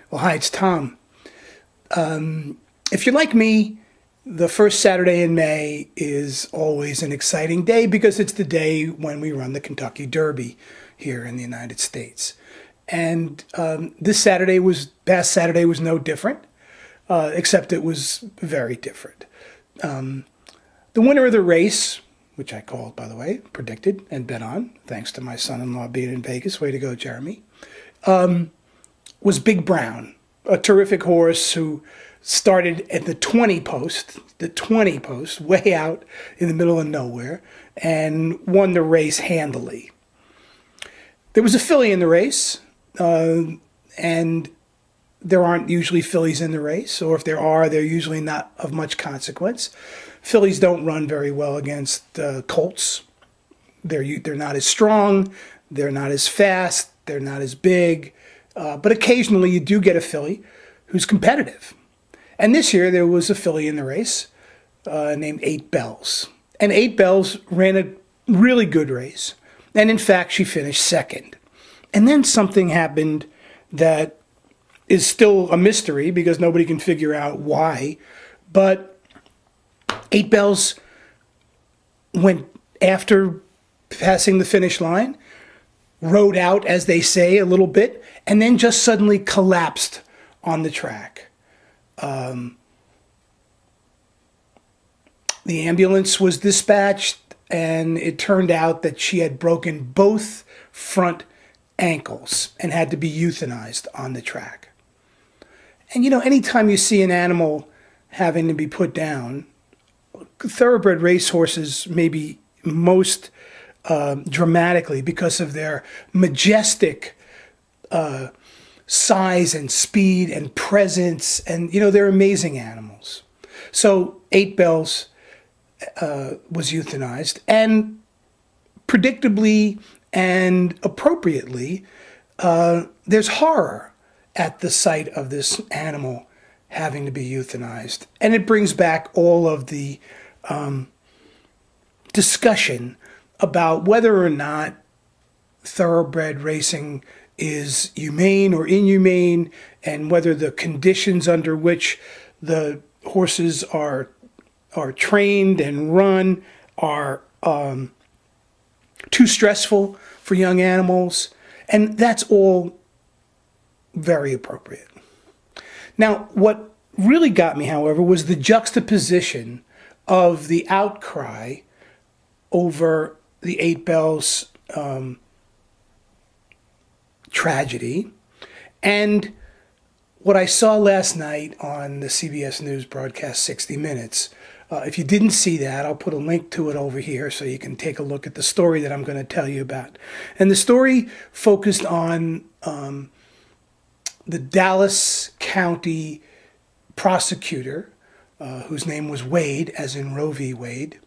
Well, hi, it's Tom. If you're like me, the first Saturday in May is always an exciting day because it's the day when we run the Kentucky Derby here in the United States. And past Saturday was no different, except it was very different. The winner of the race, which I called, by the way, predicted and bet on, thanks to my son-in-law being in Vegas, way to go, Jeremy, was Big Brown, a terrific horse who started at the 20 post, way out in the middle of nowhere, and won the race handily. There was a filly in the race, and there aren't usually fillies in the race, or if there are, they're usually not of much consequence. Fillies don't run very well against colts. They're not as strong, they're not as fast, they're not as big, but occasionally you do get a filly who's competitive. And this year there was a filly in the race named 8 Bells. And 8 Bells ran a really good race. And in fact, she finished second. And then something happened that is still a mystery because nobody can figure out why. But 8 Bells went after passing the finish line, rode out, as they say, a little bit, and then just suddenly collapsed on the track. The ambulance was dispatched, and it turned out that she had broken both front ankles and had to be euthanized on the track. And anytime you see an animal having to be put down, thoroughbred racehorses maybe most dramatically because of their majestic size and speed and presence, and they're amazing animals. So 8 Bells was euthanized, and predictably and appropriately, there's horror at the sight of this animal having to be euthanized, and it brings back all of the discussion about whether or not thoroughbred racing is humane or inhumane, and whether the conditions under which the horses are trained and run are too stressful for young animals. And that's all very appropriate. Now, what really got me, however, was the juxtaposition of the outcry over the 8 Bells tragedy and what I saw last night on the CBS News broadcast 60 Minutes. If you didn't see that, I'll put a link to it over here so you can take a look at the story that I'm going to tell you about. And the story focused on the Dallas County prosecutor, whose name was Wade, as in Roe v. Wade.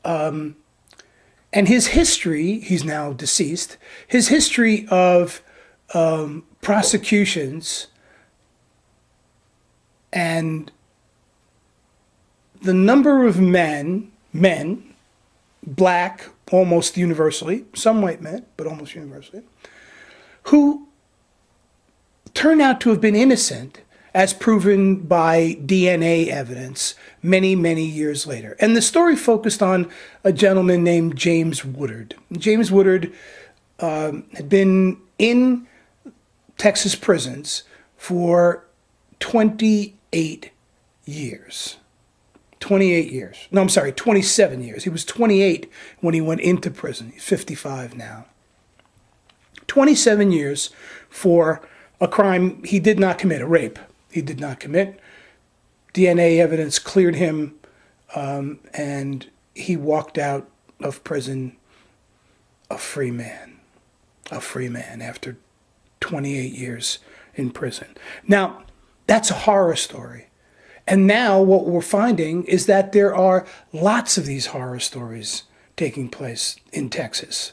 And his history, he's now deceased, his history of prosecutions and the number of men, black almost universally, some white men, but almost universally, who turn out to have been innocent as proven by DNA evidence many, many years later. And the story focused on a gentleman named James Woodward. James Woodward had been in Texas prisons for 28 years. 28 years. No, I'm sorry, 27 years. He was 28 when he went into prison. He's 55 now. 27 years for a crime he did not commit, a rape. He did not commit. DNA evidence cleared him, and he walked out of prison a free man after 28 years in prison. Now, that's a horror story. And now what we're finding is that there are lots of these horror stories taking place in Texas.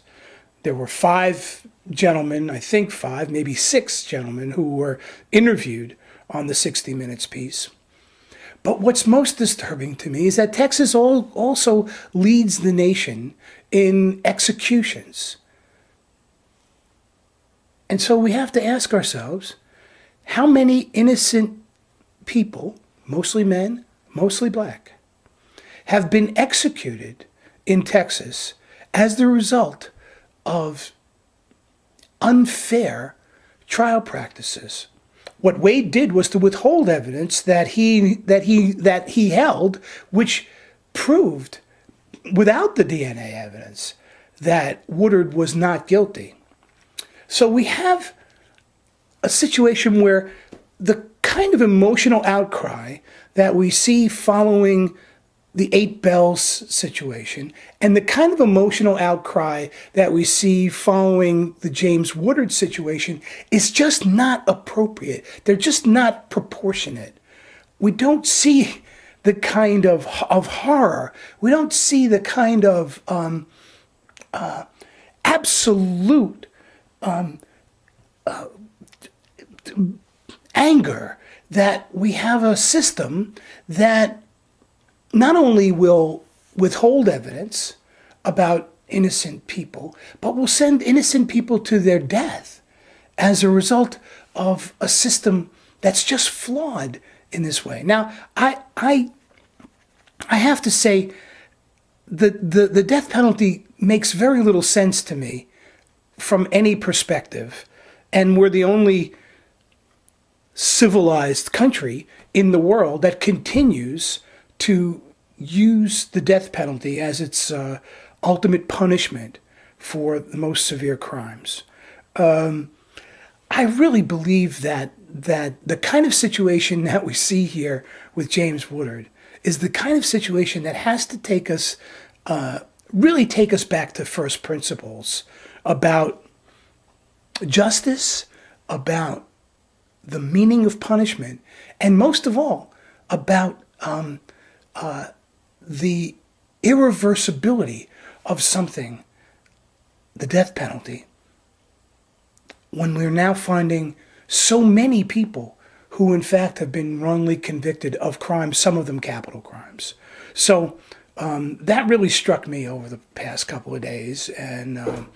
There were 5 gentlemen, I think 5, maybe 6 gentlemen who were interviewed on the 60 Minutes piece. But what's most disturbing to me is that Texas also leads the nation in executions. And so we have to ask ourselves, how many innocent people, mostly men, mostly black, have been executed in Texas as the result of unfair trial practices. What Wade did was to withhold evidence that he held, which proved, without the DNA evidence, that Woodward was not guilty. So we have a situation where the kind of emotional outcry that we see following the 8 Bells situation and the kind of emotional outcry that we see following the James Woodward situation is just not appropriate. They're just not proportionate. We don't see the kind of horror. We don't see the kind of absolute anger that we have a system that not only will withhold evidence about innocent people, but will send innocent people to their death as a result of a system that's just flawed in this way. Now, I have to say the death penalty makes very little sense to me from any perspective, and we're the only civilized country in the world that continues to use the death penalty as its ultimate punishment for the most severe crimes. I really believe that the kind of situation that we see here with James Woodward is the kind of situation that has to take us, really take us back to first principles about justice, about the meaning of punishment, and most of all, about the irreversibility of something, the death penalty, when we're now finding so many people who in fact have been wrongly convicted of crimes, some of them capital crimes. So that really struck me over the past couple of days, and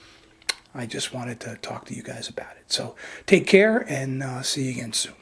I just wanted to talk to you guys about it. So take care, and see you again soon.